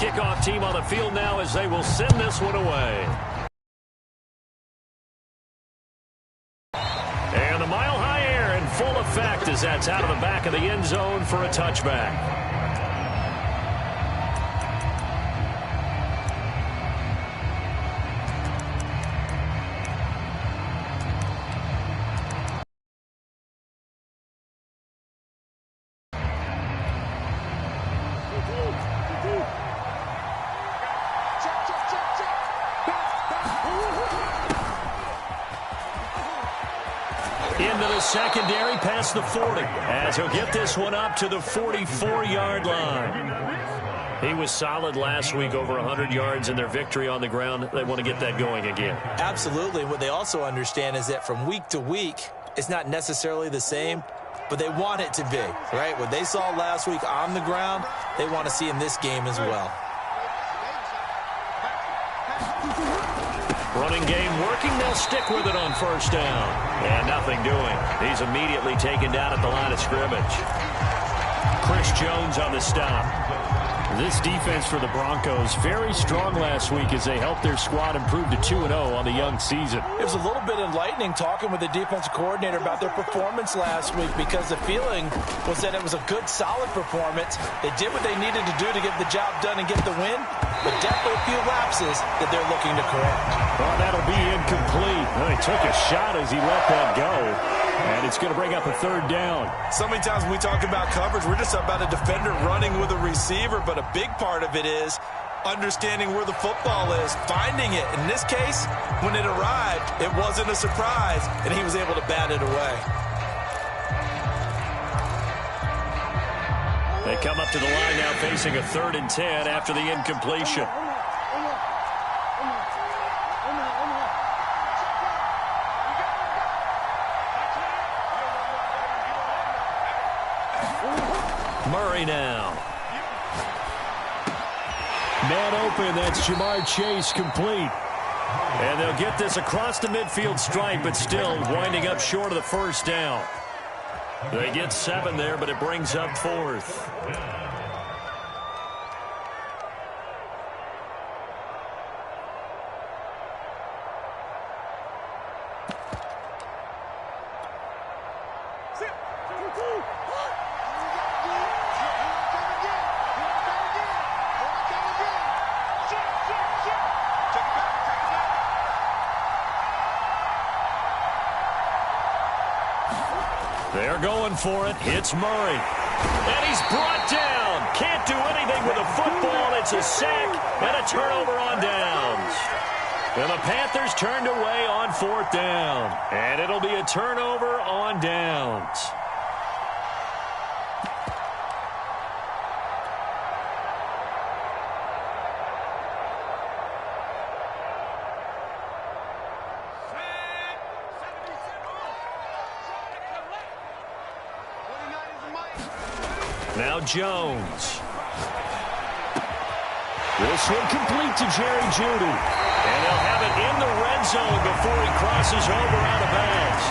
kickoff team on the field now as they will send this one away. And the mile-high air in full effect as that's out of the back of the end zone for a touchback. Into the secondary past the 40 as he'll get this one up to the 44-yard line. He was solid last week, over 100 yards in their victory on the ground. They want to get that going again. Absolutely. What they also understand is that from week to week, it's not necessarily the same, but they want it to be, right? What they saw last week on the ground, they want to see in this game as well. Running game working. They'll stick with it on first down. And nothing doing. He's immediately taken down at the line of scrimmage. Chris Jones on the stop. This defense for the Broncos, very strong last week as they helped their squad improve to 2-0 on the young season. It was a little bit enlightening talking with the defensive coordinator about their performance last week because the feeling was that it was a good, solid performance. They did what they needed to do to get the job done and get the win, but definitely a few lapses that they're looking to correct. Well, that'll be incomplete. Well, he took a shot as he let that go. And it's going to bring up a third down. So many times when we talk about coverage, we're just about a defender running with a receiver, but a big part of it is understanding where the football is, finding it. In this case, when it arrived, it wasn't a surprise, and he was able to bat it away. They come up to the line now facing a 3rd and 10 after the incompletion. Murray now. Man open, that's Jamar Chase complete. And they'll get this across the midfield stripe, but still winding up short of the first down. They get 7 there, but it brings up 4th. They're going for it. It's Murray. And he's brought down. Can't do anything with the football. It's a sack and a turnover on downs. And the Panthers turned away on 4th down. And it'll be a turnover on downs. Now Jones. This one complete to Jerry Jeudy. And they'll have it in the red zone before he crosses over out of bounds.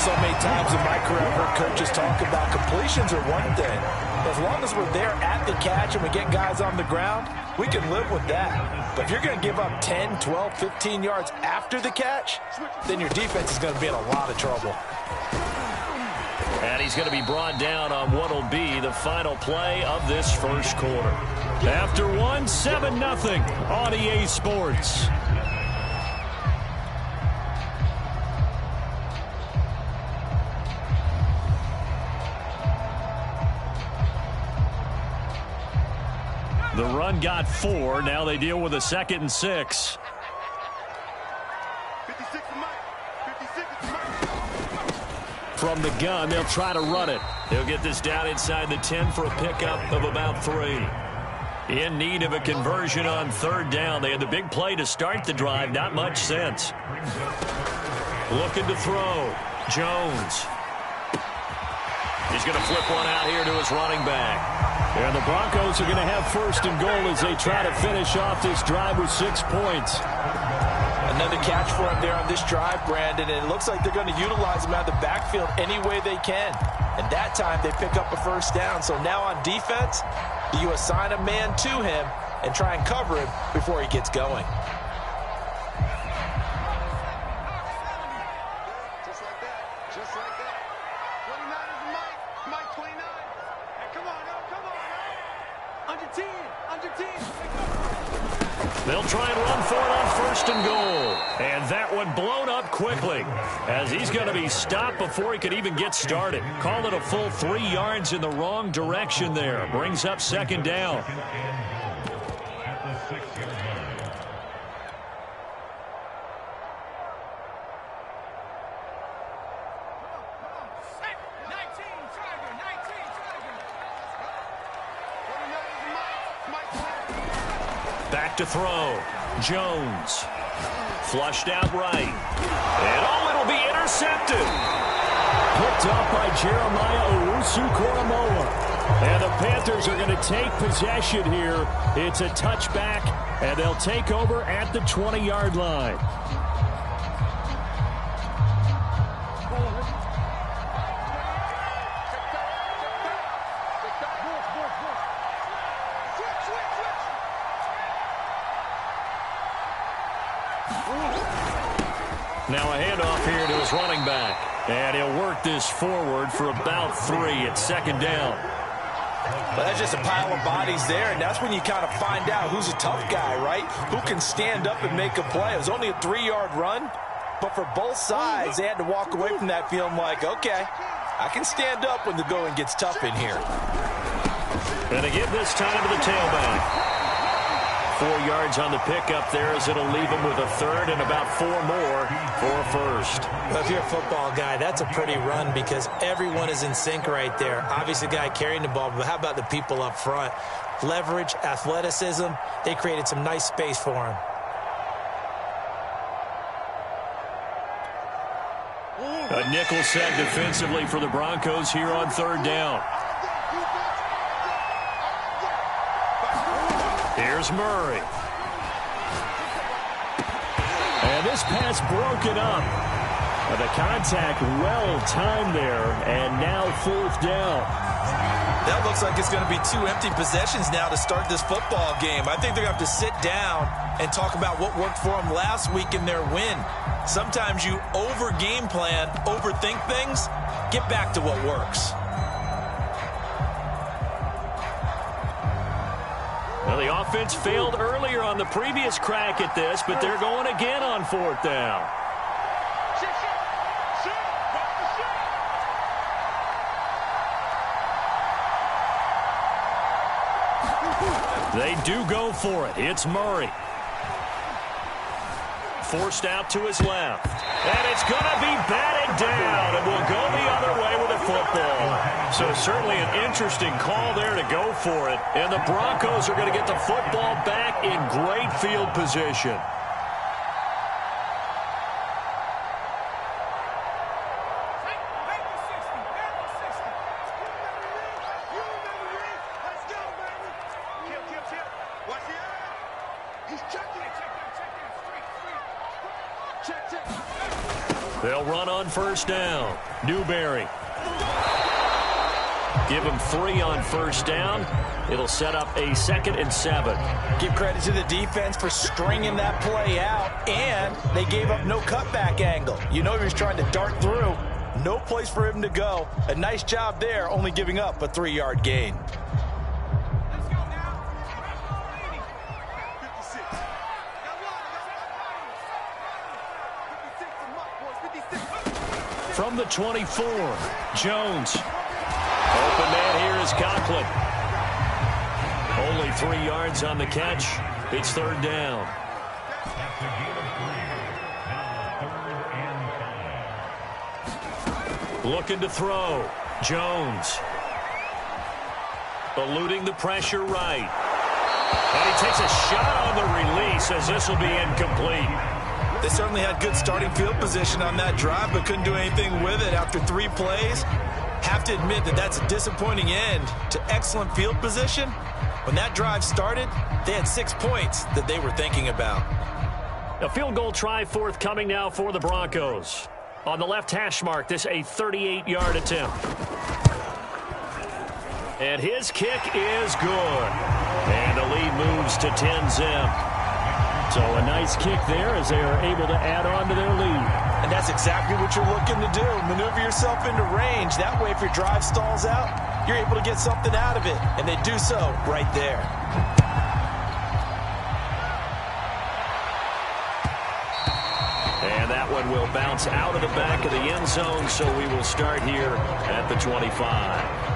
So many times in my career, I've heard coaches talk about completions are one thing. As long as we're there at the catch and we get guys on the ground, we can live with that. But if you're going to give up 10, 12, 15 yards after the catch, then your defense is going to be in a lot of trouble. And he's going to be brought down on what will be the final play of this first quarter. After 7-0 on EA Sports. The run got 4. Now they deal with a 2nd and 6. From the gun, they'll try to run it. They'll get this down inside the 10 for a pickup of about 3. In need of a conversion on 3rd down. They had the big play to start the drive. Not much sense. Looking to throw. Jones. He's going to flip one out here to his running back. And the Broncos are going to have 1st and goal as they try to finish off this drive with 6 points. Another catch for him there on this drive, Brandon, and it looks like they're going to utilize him out of the backfield any way they can. And that time they pick up a first down. So now on defense, you assign a man to him and try and cover him before he gets going. Just like that. Just like that. 29 is Mike. Mike 29. Hey, come on, no, come on, no. Under 10. Under 10. They'll try and run for it on first and goal. And that one blown up quickly as he's going to be stopped before he could even get started. Call it a full 3 yards in the wrong direction there. Brings up second down. Back to throw. Jones. Flushed out right. And it'll be intercepted. Picked up by Jeremiah Owusu-Koramoah. And the Panthers are going to take possession here. It's a touchback, and they'll take over at the 20-yard line. Now a handoff here to his running back. And he'll work this forward for about 3 at second down. But that's just a pile of bodies there, and that's when you kind of find out who's a tough guy, right? Who can stand up and make a play. It was only a 3-yard run, but for both sides, they had to walk away from that feeling like, okay, I can stand up when the going gets tough in here. And they give this time to the tailback. 4 yards on the pickup there as it'll leave him with a third and about 4 more for a first. Well, if you're a football guy, that's a pretty run because everyone is in sync right there. Obviously, the guy carrying the ball, but how about the people up front? Leverage, athleticism, they created some nice space for him. A nickel set defensively for the Broncos here on third down. Here's Murray. And this pass broken up. The contact well-timed there, and now 4th down. That looks like it's going to be 2 empty possessions now to start this football game. I think they're going to have to sit down and talk about what worked for them last week in their win. Sometimes you over-game plan, overthink things, get back to what works. Well, the offense failed earlier on the previous crack at this, but they're going again on 4th down. They do go for it. It's Murray. Forced out to his left. And it's going to be batted down, and will go the other way with the football. So certainly an interesting call there to go for it. And the Broncos are going to get the football back in great field position. They'll run on first down. Newberry. Give him 3 on first down. It'll set up a 2nd and 7. Give credit to the defense for stringing that play out, and they gave up no cutback angle. You know he was trying to dart through. No place for him to go. A nice job there, only giving up a 3-yard gain. From the 24, Jones. Open man here is Conklin. Only 3 yards on the catch. It's 3rd down. Looking to throw. Jones. Eluding the pressure right. And he takes a shot on the release as this will be incomplete. They certainly had good starting field position on that drive, but couldn't do anything with it after 3 plays. Have to admit that that's a disappointing end to excellent field position. When that drive started, they had 6 points that they were thinking about. A field goal try forthcoming now for the Broncos. On the left hash mark, this a 38-yard attempt. And his kick is good. And the lead moves to 10-zip. So a nice kick there as they are able to add on to their lead. And that's exactly what you're looking to do. Maneuver yourself into range. That way, if your drive stalls out, you're able to get something out of it. And they do so right there. And that one will bounce out of the back of the end zone, so we will start here at the 25.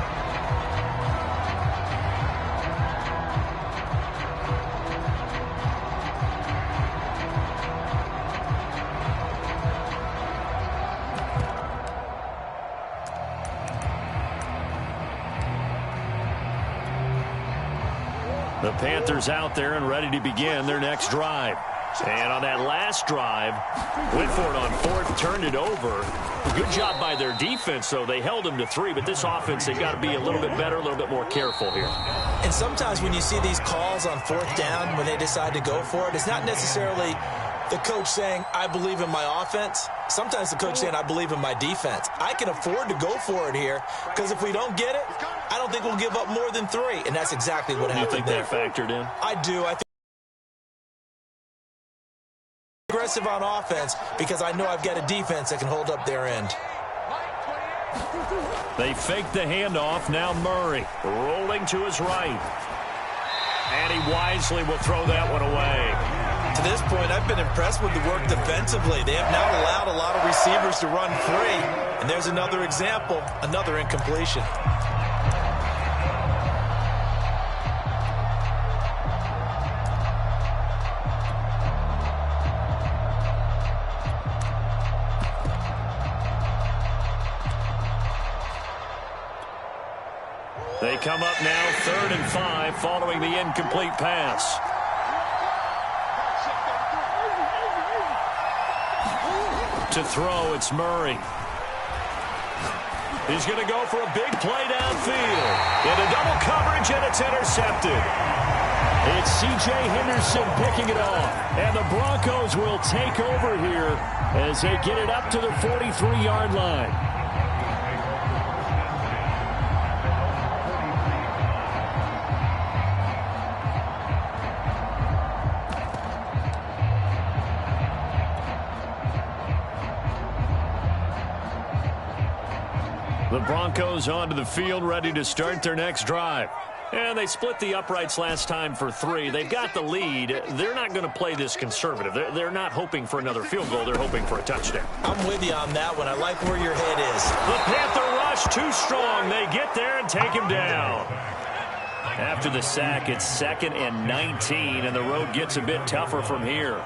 The Panthers out there and ready to begin their next drive. And on that last drive, went for it on fourth, turned it over. Good job by their defense, though. They held them to 3, but this offense, they've got to be a little bit better, a little bit more careful here. And sometimes when you see these calls on fourth down, when they decide to go for it, it's not necessarily the coach saying, I believe in my offense. Sometimes the coach saying, I believe in my defense. I can afford to go for it here because if we don't get it, I don't think we'll give up more than 3. And that's exactly what happened there. You think that factored in? I do. I think aggressive on offense because I know I've got a defense that can hold up their end. They fake the handoff. Now Murray rolling to his right. And he wisely will throw that one away. To this point, I've been impressed with the work defensively. They have not allowed a lot of receivers to run free. And there's another example, another incompletion. They come up now 3rd and 5 following the incomplete pass. To throw, it's Murray. He's going to go for a big play downfield. Into double coverage, and it's intercepted. It's C.J. Henderson picking it off. And the Broncos will take over here as they get it up to the 43-yard line. The Broncos onto the field, ready to start their next drive. And they split the uprights last time for 3. They've got the lead. They're not going to play this conservative. They're not hoping for another field goal. They're hoping for a touchdown. I'm with you on that one. I like where your head is. The Panther rush too strong. They get there and take him down. After the sack, it's 2nd and 19, and the road gets a bit tougher from here.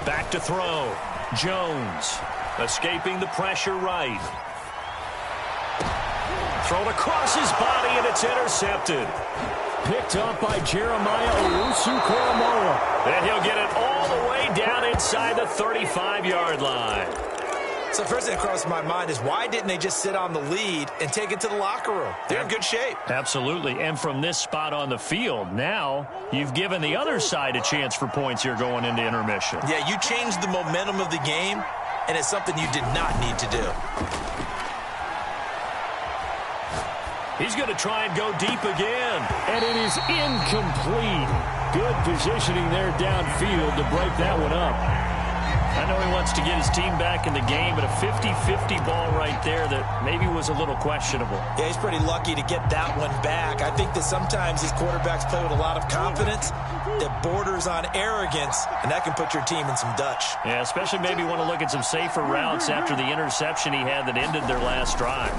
Back to throw. Jones escaping the pressure right. Thrown across his body, and it's intercepted. Picked up by Jeremiah Owusu-Koramoah. And he'll get it all the way down inside the 35-yard line. So first thing that crossed my mind is why didn't they just sit on the lead and take it to the locker room? They're in good shape. Absolutely. And from this spot on the field, now you've given the other side a chance for points here going into intermission. Yeah, you changed the momentum of the game, and it's something you did not need to do. He's going to try and go deep again. And it is incomplete. Good positioning there downfield to break that one up. I know he wants to get his team back in the game, but a 50-50 ball right there that maybe was a little questionable. Yeah, he's pretty lucky to get that one back. I think that sometimes these quarterbacks play with a lot of confidence that borders on arrogance, and that can put your team in some Dutch. Yeah, especially maybe want to look at some safer routes after the interception he had that ended their last drive.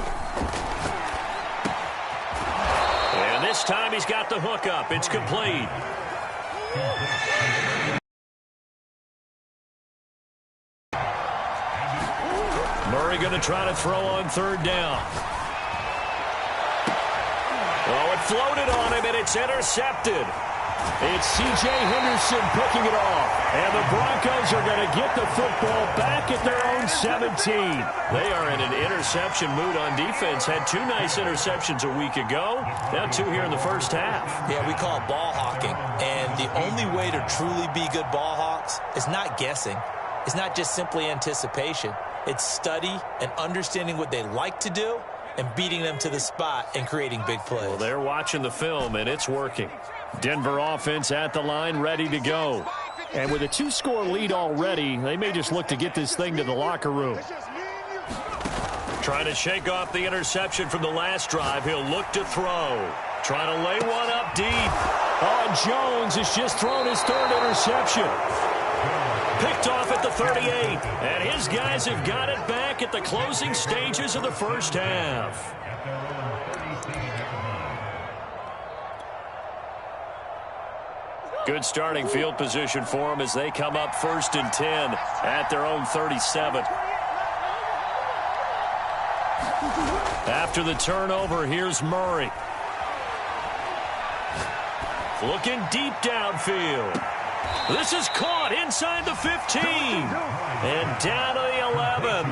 And this time he's got the hook up. It's complete. Murray going to try to throw on 3rd down. Oh, it floated on him, and it's intercepted. It's C.J. Henderson picking it off. And the Broncos are going to get the football back at their own 17. They are in an interception mood on defense. Had 2 nice interceptions a week ago. Now 2 here in the first half. Yeah, we call it ball hawking. And the only way to truly be good ball hawks is not guessing. It's not just simply anticipation. It's study and understanding what they like to do and beating them to the spot and creating big plays. Well, they're watching the film, and it's working. Denver offense at the line, ready to go. And with a 2-score lead already, they may just look to get this thing to the locker room. Trying to shake off the interception from the last drive. He'll look to throw. Trying to lay one up deep. Oh, Jones has just thrown his 3rd interception. Picked off at the 38. And his guys have got it back at the closing stages of the first half. Good starting field position for them as they come up 1st and 10 at their own 37. After the turnover, here's Murray. Looking deep downfield. This is caught inside the 15. And down to the 11.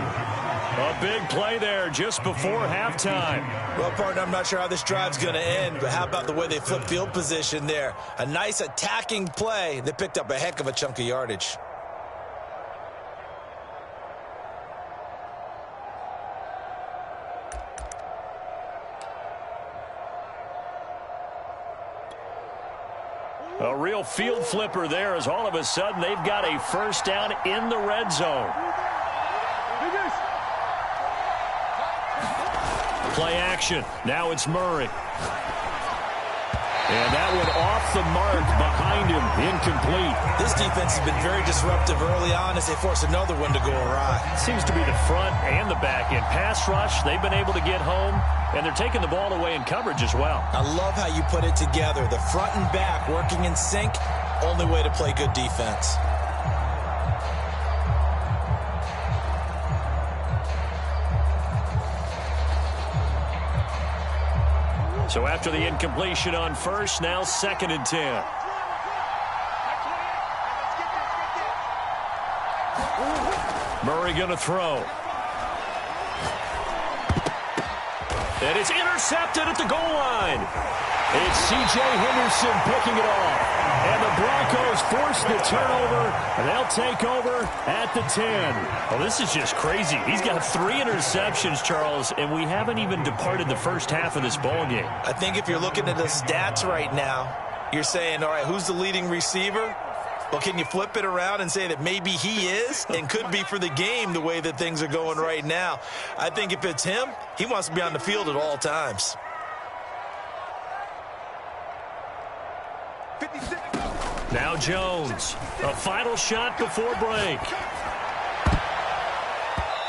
A big play there just before halftime. Well, partner, I'm not sure how this drive's going to end, but how about the way they flip field position there? A nice attacking play. They picked up a heck of a chunk of yardage. A real field flipper there as all of a sudden they've got a first down in the red zone. Play action. Now it's Murray. And that one off the mark behind him. Incomplete. This defense has been very disruptive early on as they force another one to go awry. Seems to be the front and the back end. Pass rush, they've been able to get home, and they're taking the ball away in coverage as well. I love how you put it together. The front and back working in sync, only way to play good defense. So after the incompletion on first, now 2nd and 10. Murray going to throw. And it's intercepted at the goal line. It's C.J. Henderson picking it off. And the Broncos force the turnover, and they'll take over at the 10. Well, this is just crazy. He's got 3 interceptions, Charles, and we haven't even departed the first half of this ball game. I think if you're looking at the stats right now, you're saying, all right, who's the leading receiver? Well, can you flip it around and say that maybe he is and could be for the game the way that things are going right now? I think if it's him, he wants to be on the field at all times. 56. Now Jones, a final shot before break.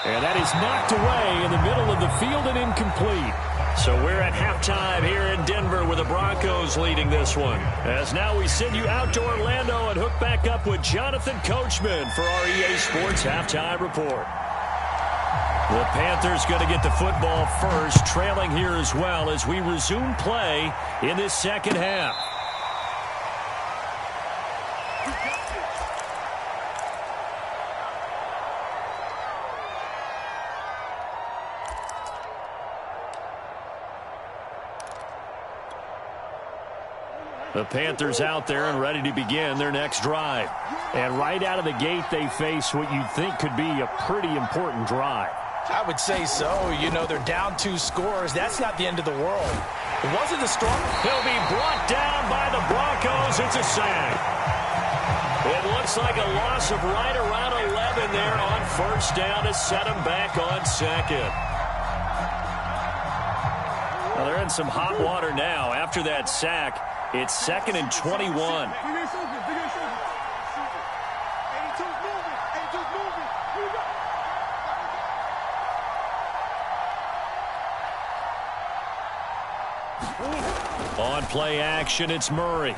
And that is knocked away in the middle of the field and incomplete. So we're at halftime here in Denver with the Broncos leading this one. As now we send you out to Orlando and hook back up with Jonathan Coachman for our EA Sports Halftime Report. The Panthers going to get the football first, trailing here as well as we resume play in this second half. The Panthers out there and ready to begin their next drive. And right out of the gate, they face what you'd think could be a pretty important drive. I would say so. You know, they're down 2 scores. That's not the end of the world. It wasn't a strong. He'll be brought down by the Broncos. It's a sack. It looks like a loss of right around 11 there on first down to set him back on 2nd. Well, they're in some hot water now after that sack. It's 2nd and 21. On play action, it's Murray.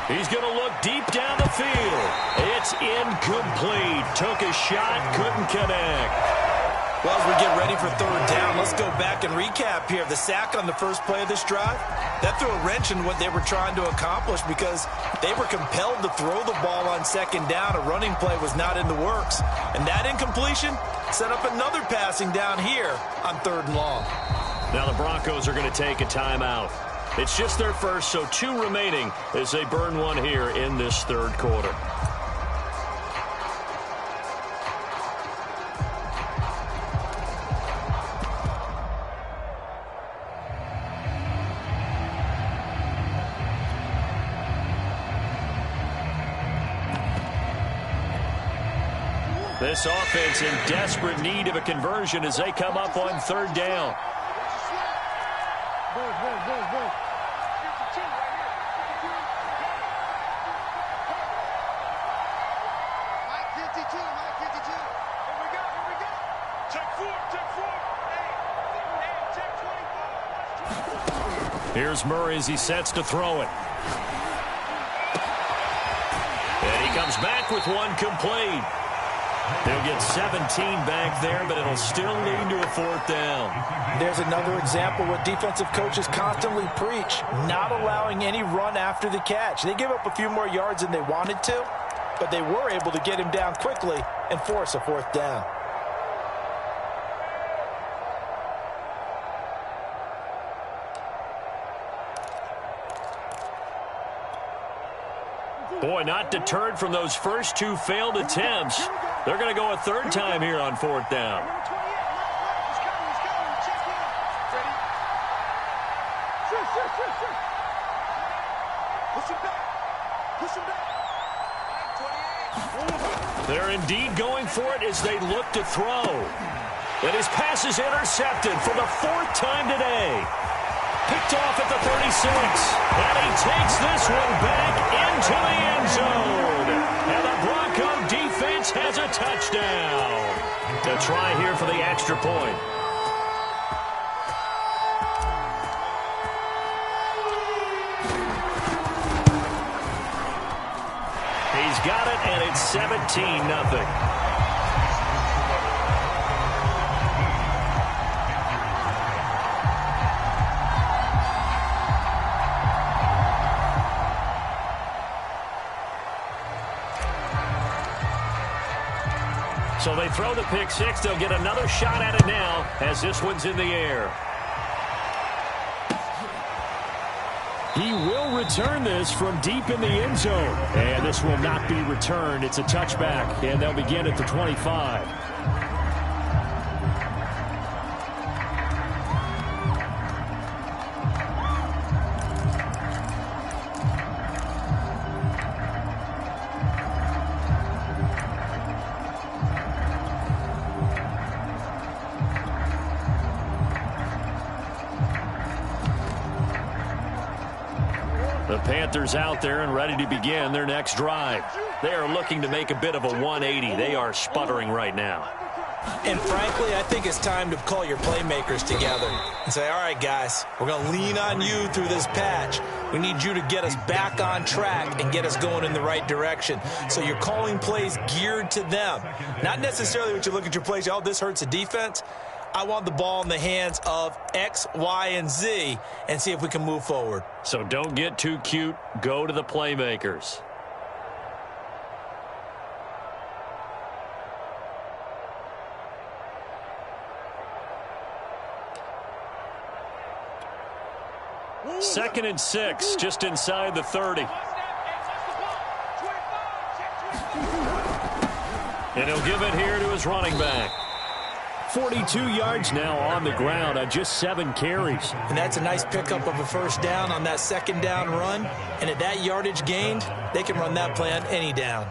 He's going to look deep down the field. It's incomplete. Took a shot, couldn't connect. Well, as we get ready for 3rd down, let's go back and recap here. The sack on the first play of this drive, That threw a wrench in what they were trying to accomplish because they were compelled to throw the ball on second down. A running play was not in the works. And that incompletion set up another passing down here on 3rd and long. Now the Broncos are going to take a timeout. It's just their first, so 2 remaining as they burn one here in this 3rd quarter. This offense in desperate need of a conversion as they come up on 3rd down. Here's Murray as he sets to throw it. And he comes back with one complete. They'll get 17 back there, but it'll still lead to a 4th down. There's another example what defensive coaches constantly preach, not allowing any run after the catch. They give up a few more yards than they wanted to, but they were able to get him down quickly and force a 4th down. Boy, not deterred from those first 2 failed attempts. They're going to go a 3rd time here on 4th down. They're indeed going for it as they look to throw. And his pass is intercepted for the 4th time today. Picked off at the 36. And he takes this one back into the end zone. And the Bronco defense has a touchdown. To try here for the extra point. He's got it, and it's 17-0. So they throw the pick 6. They'll get another shot at it now as this one's in the air. He will return this from deep in the end zone. And this will not be returned. It's a touchback, and they'll begin at the 25. The Panthers out there and ready to begin their next drive. They are looking to make a bit of a 180. They are sputtering right now. And frankly, I think it's time to call your playmakers together and say, all right, guys, we're going to lean on you through this patch. We need you to get us back on track and get us going in the right direction. So you're calling plays geared to them. Not necessarily what you look at your plays, oh, this hurts the defense. I want the ball in the hands of X, Y, and Z and see if we can move forward. So don't get too cute. Go to the playmakers. Second and 6, just inside the 30. And he'll give it here to his running back. 42 yards now on the ground on just 7 carries. And that's a nice pickup of a first down on that second down run. And at that yardage gained, they can run that play on any down.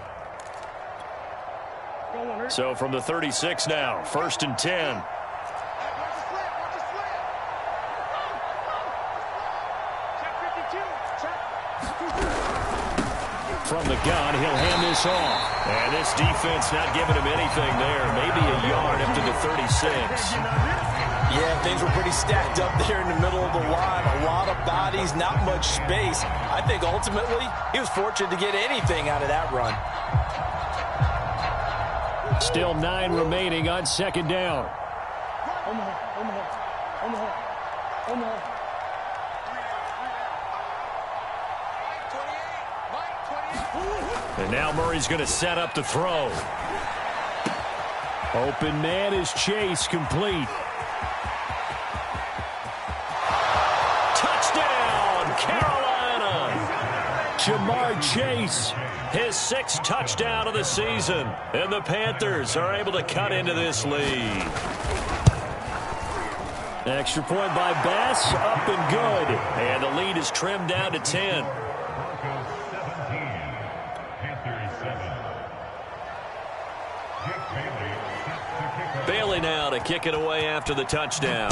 So from the 36 now, 1st and 10. From the gun, he'll hand this off. And this defense not giving him anything there. Maybe a yard up to the 36. Yeah, things were pretty stacked up there in the middle of the line. A lot of bodies, not much space. I think ultimately he was fortunate to get anything out of that run. Still 9 remaining on second down. And now Murray's going to set up the throw. Open man is Chase, complete. Touchdown, Carolina! Jamar Chase. His 6th touchdown of the season. And the Panthers are able to cut into this lead. Extra point by Bass, up and good. And the lead is trimmed down to 10. Bailey now to kick it away after the touchdown.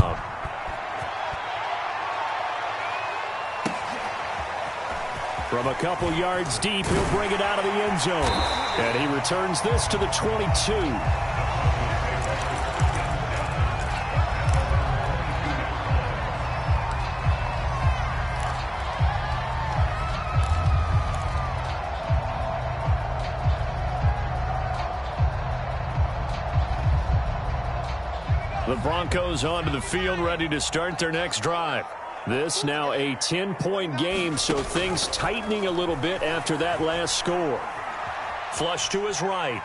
From a couple yards deep, he'll bring it out of the end zone. And he returns this to the 22. The Broncos onto the field, ready to start their next drive. This now a 10-point game, so things tightening a little bit after that last score. Flush to his right.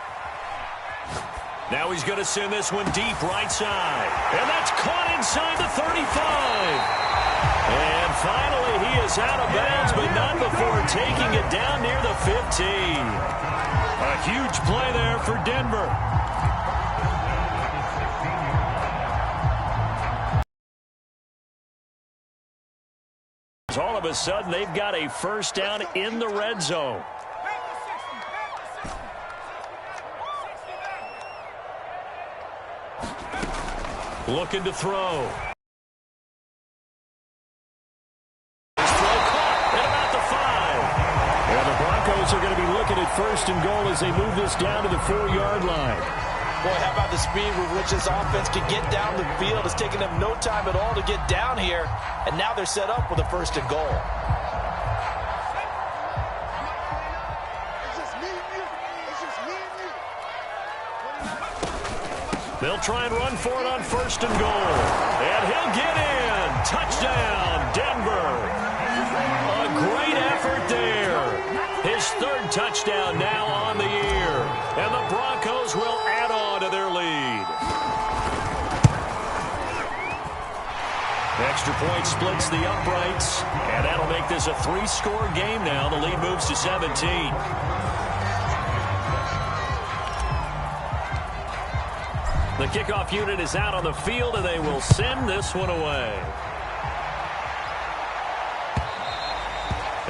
Now he's going to send this one deep right side. And that's caught inside the 35. And finally he is out of bounds, but not before taking it down near the 15. A huge play there for Denver. All of a sudden, they've got a first down in the red zone. Looking to throw. His throw caught at about the 5. And the Broncos are going to be looking at first and goal as they move this down to the 4-yard line. Boy, how about the speed with which this offense can get down the field? It's taken them no time at all to get down here, and now they're set up with a first and goal. They'll try and run for it on first and goal. And he'll get in. Touchdown, Denver. A great effort there. His 3rd touchdown now on the year. And the Broncos will add on to their lead. Extra point splits the uprights. And that'll make this a 3-score game now. The lead moves to 17. The kickoff unit is out on the field, and they will send this one away.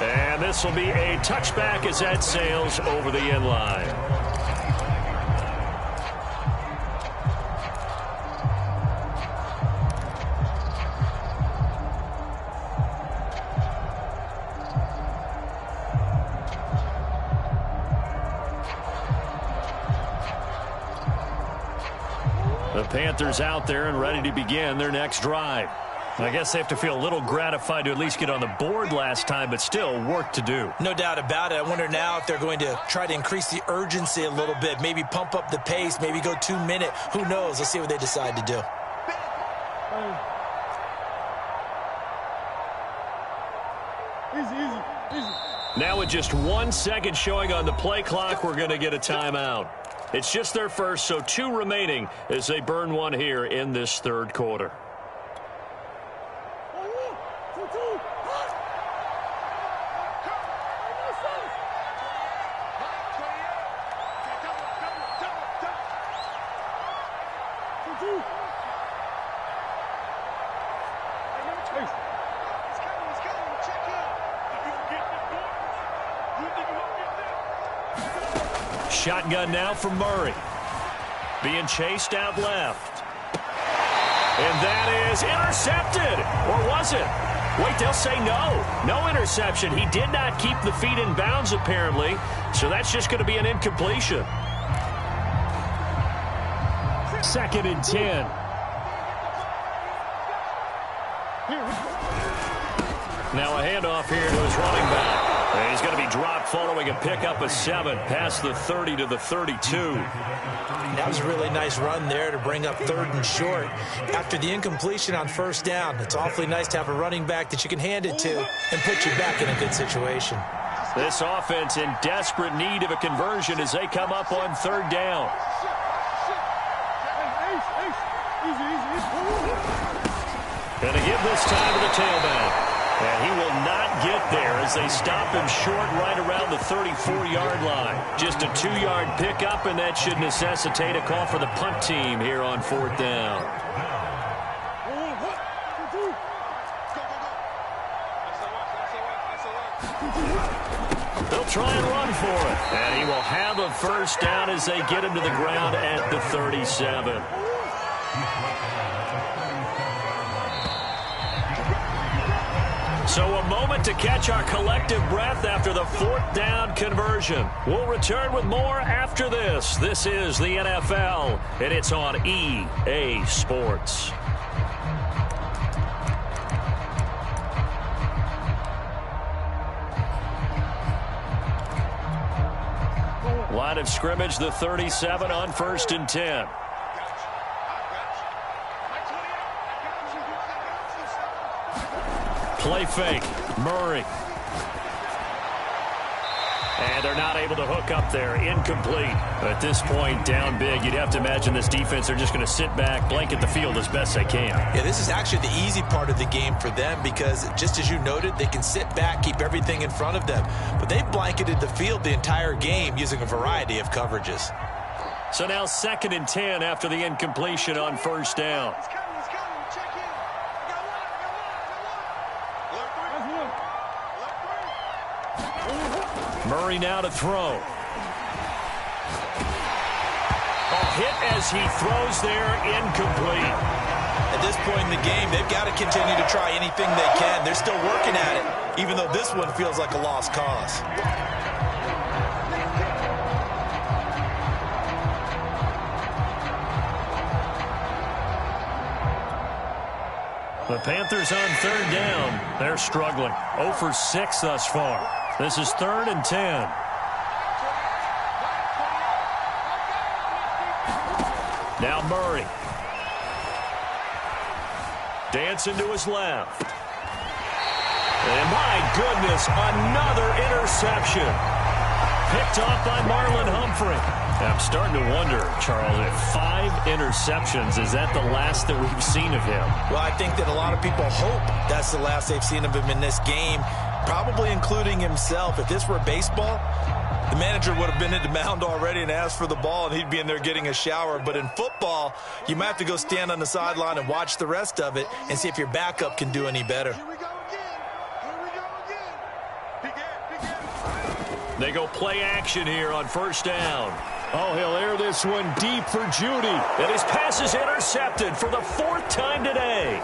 And this will be a touchback as that sails over the end line. The Panthers out there and ready to begin their next drive. I guess they have to feel a little gratified to at least get on the board last time, but still work to do. No doubt about it. I wonder now if they're going to try to increase the urgency a little bit, maybe pump up the pace, maybe go 2-minute. Who knows? Let's see what they decide to do. Now with just 1 second showing on the play clock, we're going to get a timeout. It's just their first, so 2 remaining as they burn one here in this 3rd quarter. Shotgun now from Murray. Being chased out left. And that is intercepted. Or was it? Wait, they'll say no. No interception. He did not keep the feet in bounds, apparently. So that's just going to be an incompletion. 2nd and 10. Now a handoff here to his running back. And he's going to be dropped following a pickup of 7 past the 30 to the 32. That was a really nice run there to bring up 3rd and short. After the incompletion on first down, it's awfully nice to have a running back that you can hand it to and put you back in a good situation. This offense in desperate need of a conversion as they come up on third down. Going to give this time to the tailback. And he will not get there as they stop him short right around the 34-yard line. Just a 2-yard pickup, and that should necessitate a call for the punt team here on fourth down. They'll try and run for it. And he will have a first down as they get him to the ground at the 37. So a moment to catch our collective breath after the fourth down conversion. We'll return with more after this. This is the NFL, and it's on EA Sports. Line of scrimmage, the 37 on 1st and 10. Play fake. Murray. And they're not able to hook up there. Incomplete. At this point, down big, you'd have to imagine this defense are just going to sit back, blanket the field as best they can. Yeah, this is actually the easy part of the game for them because, just as you noted, they can sit back, keep everything in front of them. But they've blanketed the field the entire game using a variety of coverages. So now 2nd and 10 after the incompletion on 1st down. Murray now to throw. A hit as he throws there, incomplete. At this point in the game, they've got to continue to try anything they can. They're still working at it, even though this one feels like a lost cause. The Panthers on 3rd down. They're struggling. 0 for 6 thus far. This is 3rd and 10. Now Murray. Dancing to his left. And my goodness, another interception. Picked off by Marlon Humphrey. I'm starting to wonder, Charles, if 5 interceptions, is that the last that we've seen of him? Well, I think that a lot of people hope that's the last they've seen of him in this game, probably including himself. If this were baseball, the manager would have been at the mound already and asked for the ball, and he'd be in there getting a shower. But in football, you might have to go stand on the sideline and watch the rest of it and see if your backup can do any better. They go play action here on 1st down. Oh, he'll air this one deep for Judy. And his pass is intercepted for the 4th time today.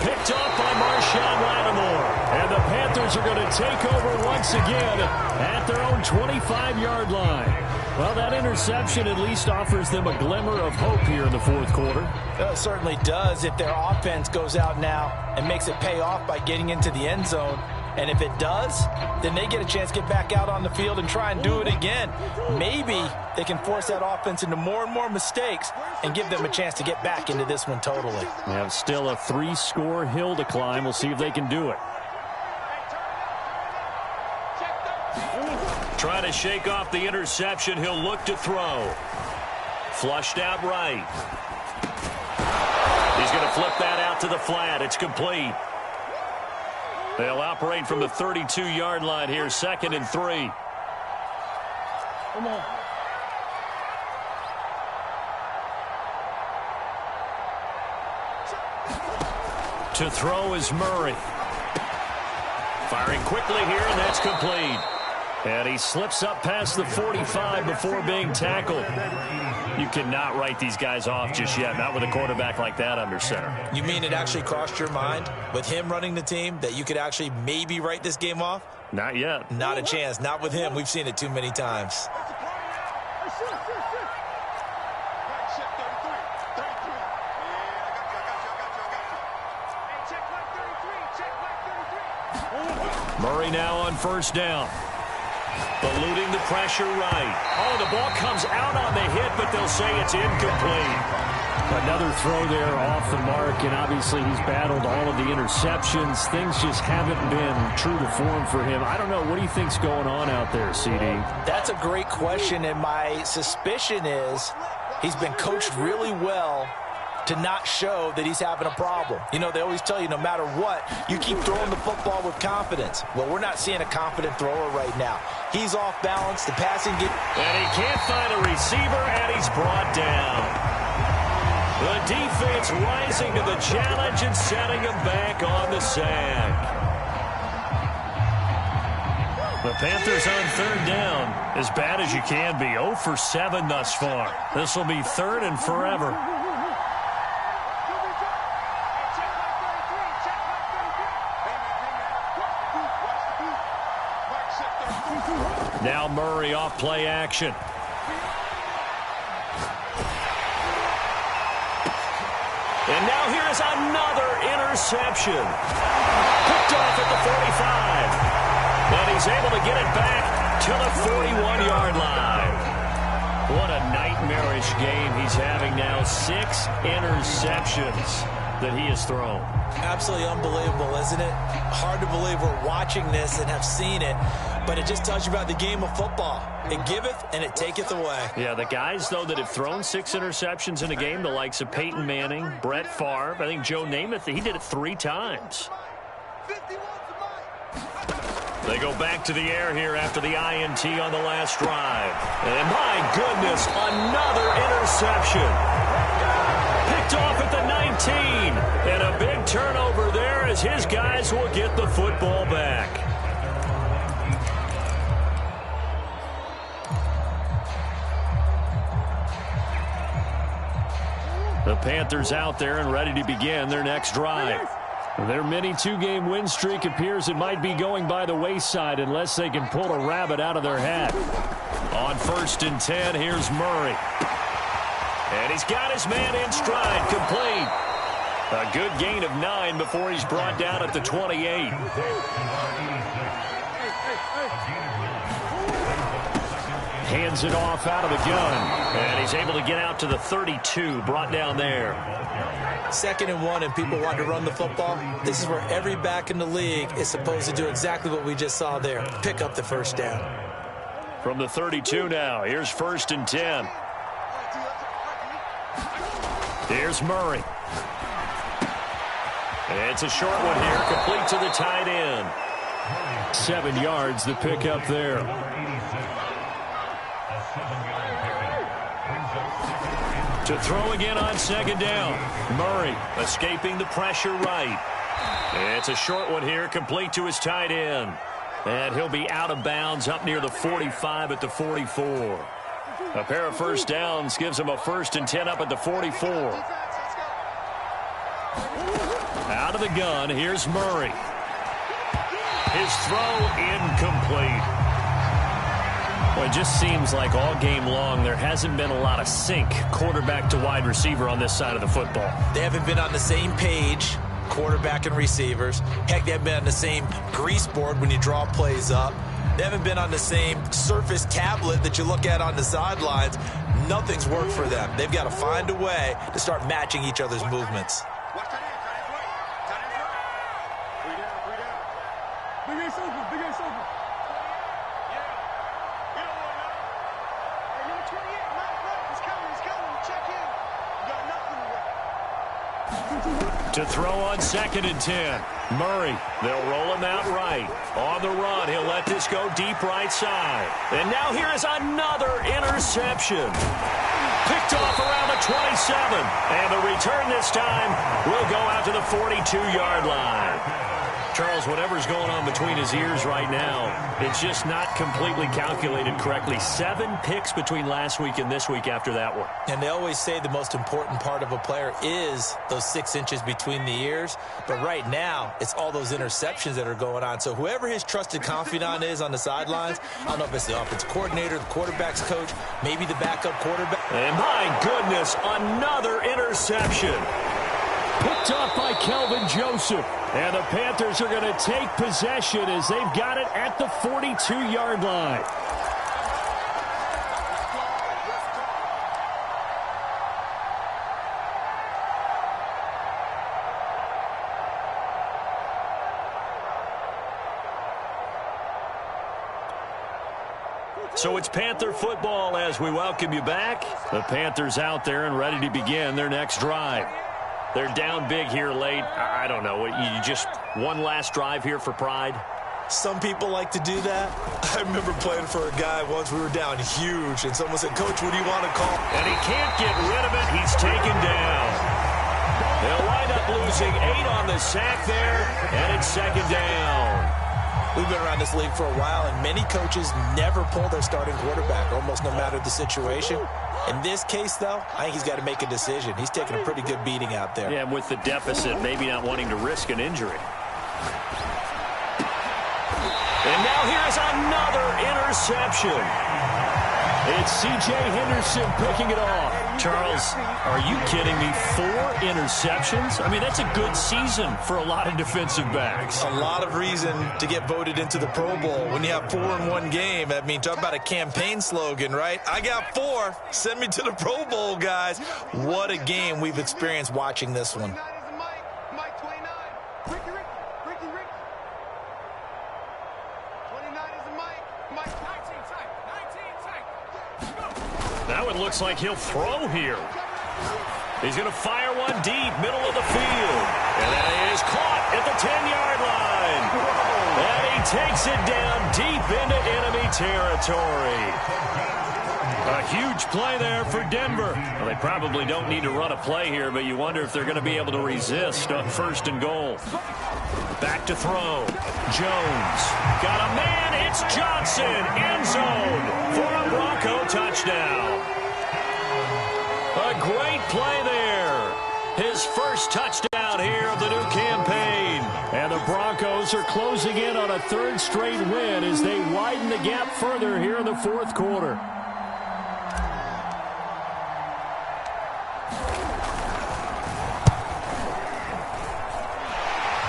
Picked off by Marshawn Lattimore. And the Panthers are going to take over once again at their own 25-yard line. Well, that interception at least offers them a glimmer of hope here in the 4th quarter. It certainly does if their offense goes out now and makes it pay off by getting into the end zone. And if it does, then they get a chance to get back out on the field and try and do it again. Maybe they can force that offense into more and more mistakes and give them a chance to get back into this one totally. They have still a 3-score hill to climb. We'll see if they can do it. Trying to shake off the interception. He'll look to throw. Flushed out right. He's going to flip that out to the flat. It's complete. They'll operate from the 32-yard line here, 2nd and 3. Come on. To throw is Murray. Firing quickly here, and that's complete. And he slips up past the 45 before being tackled. You cannot write these guys off just yet, not with a quarterback like that under center. You mean it actually crossed your mind with him running the team that you could actually maybe write this game off? Not yet. Not a chance. Not with him. We've seen it too many times. Murray now on 1st down. Eluding the pressure right. Oh, the ball comes out on the hit, but they'll say it's incomplete. Another throw there off the mark, and obviously he's battled all of the interceptions. Things just haven't been true to form for him. I don't know. What do you think's going on out there, CD? That's a great question, and my suspicion is he's been coached really well to not show that he's having a problem. You know, they always tell you no matter what, you keep throwing the football with confidence. Well, we're not seeing a confident thrower right now. He's off balance. The passing get... And he can't find a receiver, and he's brought down. The defense rising to the challenge and setting him back on the sack. The Panthers on third down, as bad as you can be. 0 for 7 thus far. This will be third and forever. Now Murray off play action. And now here is another interception. Picked off at the 45. And he's able to get it back to the 41-yard line. What a nightmarish game he's having now. 6 interceptions that he has thrown. Absolutely unbelievable, isn't it? Hard to believe we're watching this and have seen it, but it just tells you about the game of football. It giveth and it taketh away. Yeah, the guys, though, that have thrown 6 interceptions in a game, the likes of Peyton Manning, Brett Favre, I think Joe Namath, he did it 3 times. They go back to the air here after the INT on the last drive. And my goodness, another interception. Picked off at the 19. And a big turnover there as his guys will get the football back. The Panthers out there and ready to begin their next drive. Their mini 2-game win streak appears it might be going by the wayside unless they can pull a rabbit out of their hat. On 1st and 10, here's Murray. And he's got his man in stride, complete. A good gain of 9 before he's brought down at the 28. Hands it off out of the gun. And he's able to get out to the 32, brought down there. 2nd and 1 and people want to run the football. This is where every back in the league is supposed to do exactly what we just saw there. Pick up the first down. From the 32 now, here's 1st and 10. Here's Murray. It's a short one here, complete to the tight end. 7 yards, the pickup there. To throw again on 2nd down. Murray escaping the pressure right. It's a short one here, complete to his tight end. And he'll be out of bounds up near the 45 at the 44. A pair of first downs gives him a 1st and 10 up at the 44. Out of the gun, here's Murray. His throw incomplete. Well, it just seems like all game long there hasn't been a lot of sync quarterback to wide receiver on this side of the football. They haven't been on the same page, quarterback and receivers. Heck, they haven't been on the same grease board when you draw plays up. They haven't been on the same Surface tablet that you look at on the sidelines. Nothing's worked for them. They've got to find a way to start matching each other's movements. To throw on 2nd and 10. Murray, they'll roll him out right. On the run, he'll let this go deep right side. And now here is another interception. Picked off around the 27. And the return this time will go out to the 42-yard line. Charles, whatever's going on between his ears right now, it's just not completely calculated correctly. 7 picks between last week and this week after that one. And they always say the most important part of a player is those 6 inches between the ears. But right now, it's all those interceptions that are going on. So whoever his trusted confidant is on the sidelines, I don't know if it's the offensive coordinator, the quarterback's coach, maybe the backup quarterback. And my goodness, another interception. Picked off by Kelvin Joseph. And the Panthers are going to take possession as they've got it at the 42-yard line. So it's Panther football as we welcome you back. The Panthers out there and ready to begin their next drive. They're down big here late. I don't know. You just one last drive here for pride? Some people like to do that. I remember playing for a guy once. We were down huge, and someone said, Coach, what do you want to call? And he can't get rid of it. He's taken down. They'll wind up losing 8 on the sack there, and it's second down. We've been around this league for a while, and many coaches never pull their starting quarterback, almost no matter the situation. In this case, though, I think he's got to make a decision. He's taking a pretty good beating out there. Yeah, with the deficit, maybe not wanting to risk an injury. And now here's another interception. It's C.J. Henderson picking it off. Charles, are you kidding me? 4 interceptions? I mean, that's a good season for a lot of defensive backs. A lot of reason to get voted into the Pro Bowl. When you have 4 in one game, I mean, talk about a campaign slogan, right? I got 4. Send me to the Pro Bowl, guys. What a game we've experienced watching this one. Now it looks like he'll throw here. He's going to fire one deep, middle of the field. And that is caught at the 10-yard line. And he takes it down deep into enemy territory. A huge play there for Denver. Well, they probably don't need to run a play here, but you wonder if they're going to be able to resist on first and goal. Back to throw. Jones. Got a man. It's Johnson. End zone for a Bronco touchdown. A great play there. His first touchdown here of the new campaign. And the Broncos are closing in on a 3rd straight win as they widen the gap further here in the 4th quarter.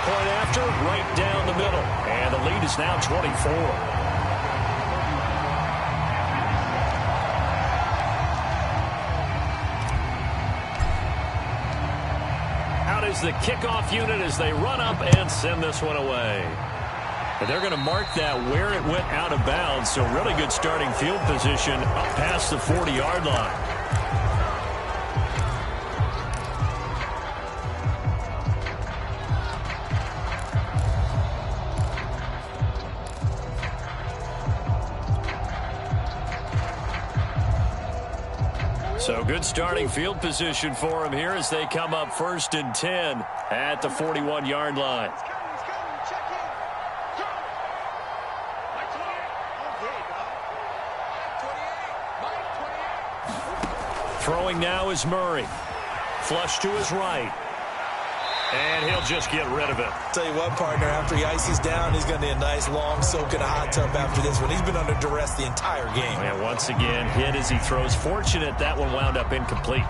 Point after, right down the middle. And the lead is now 24. Out is the kickoff unit as they run up and send this one away. And they're going to mark that where it went out of bounds. So really good starting field position up past the 40-yard line. So good starting field position for him here as they come up 1st and 10 at the 41-yard line. Throwing now is Murray. Flush to his right. And he'll just get rid of it. Tell you what, partner, after he ices down, he's going to need a nice long soak in a hot tub after this one. He's been under duress the entire game. And once again, hit as he throws. Fortunate that one wound up incomplete.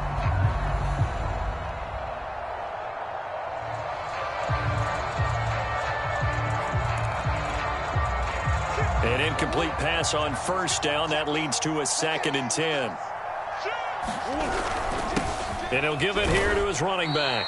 An incomplete pass on 1st down. That leads to a 2nd and 10. And he'll give it here to his running back.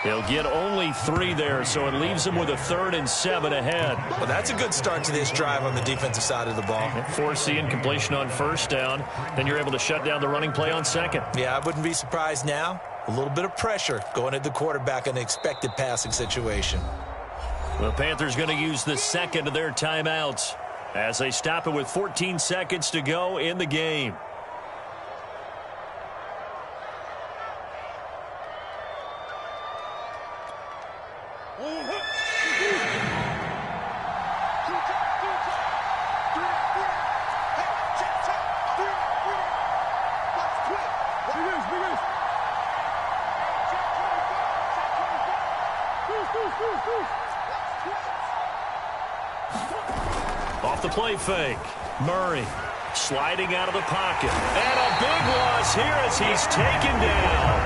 He'll get only 3 there, so it leaves him with a 3rd and 7 ahead. Well, that's a good start to this drive on the defensive side of the ball. Forcing completion on 1st down. Then you're able to shut down the running play on 2nd. Yeah, I wouldn't be surprised now. A little bit of pressure going at the quarterback in an expected passing situation. The Panthers going to use the 2nd of their timeouts as they stop it with 14 seconds to go in the game. Off the play fake. Murray sliding out of the pocket. And a big loss here as he's taken down.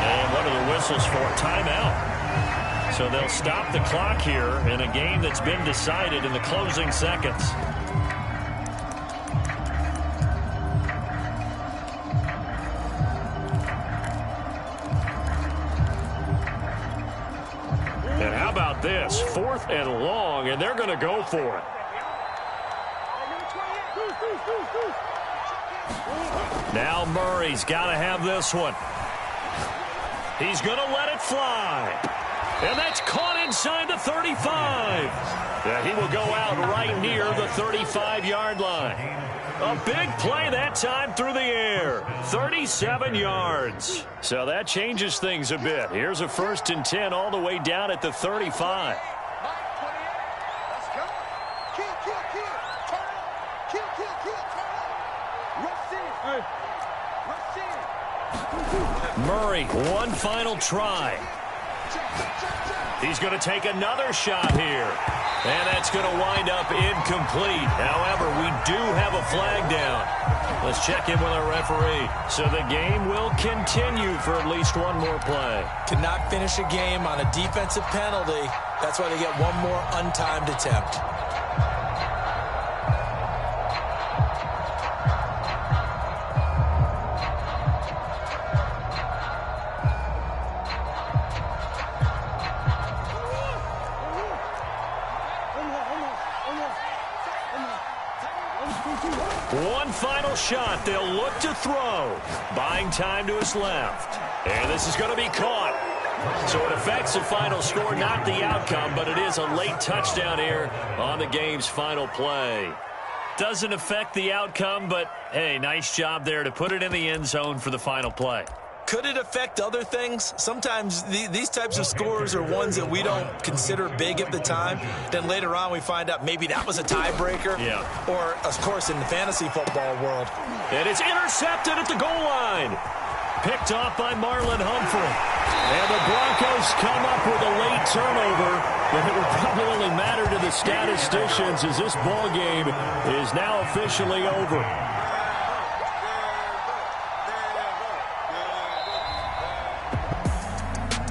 And what are the whistles for? Timeout. So they'll stop the clock here in a game that's been decided in the closing seconds. And how about this? 4th and long, and they're going to go for it. Now Murray's got to have this one. He's going to let it fly. And that's caught inside the 35. Yeah, he will go out right near the 35-yard line. A big play that time through the air. 37 yards. So that changes things a bit. Here's a 1st and 10 all the way down at the 35. Murray, one final try. He's going to take another shot here. And that's going to wind up incomplete. However, we do have a flag down. Let's check in with our referee. So the game will continue for at least one more play. Cannot finish a game on a defensive penalty. That's why they get one more untimed attempt. One final shot. They'll look to throw. Buying time to his left. And this is going to be caught. So it affects the final score, not the outcome, but it is a late touchdown here on the game's final play. Doesn't affect the outcome, but, hey, nice job there to put it in the end zone for the final play. Could it affect other things? Sometimes these types of scores are ones that we don't consider big at the time. Then later on we find out maybe that was a tiebreaker. Yeah. Or, of course, in the fantasy football world. And it's intercepted at the goal line. Picked off by Marlon Humphrey. And the Broncos come up with a late turnover. But it will probably only matter to the statisticians as this ball game is now officially over.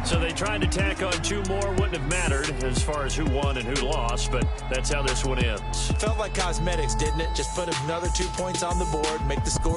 So they tried to tack on 2 more. Wouldn't have mattered as far as who won and who lost, but that's how this one ends. Felt like cosmetics, didn't it? Just put another 2 points on the board, make the score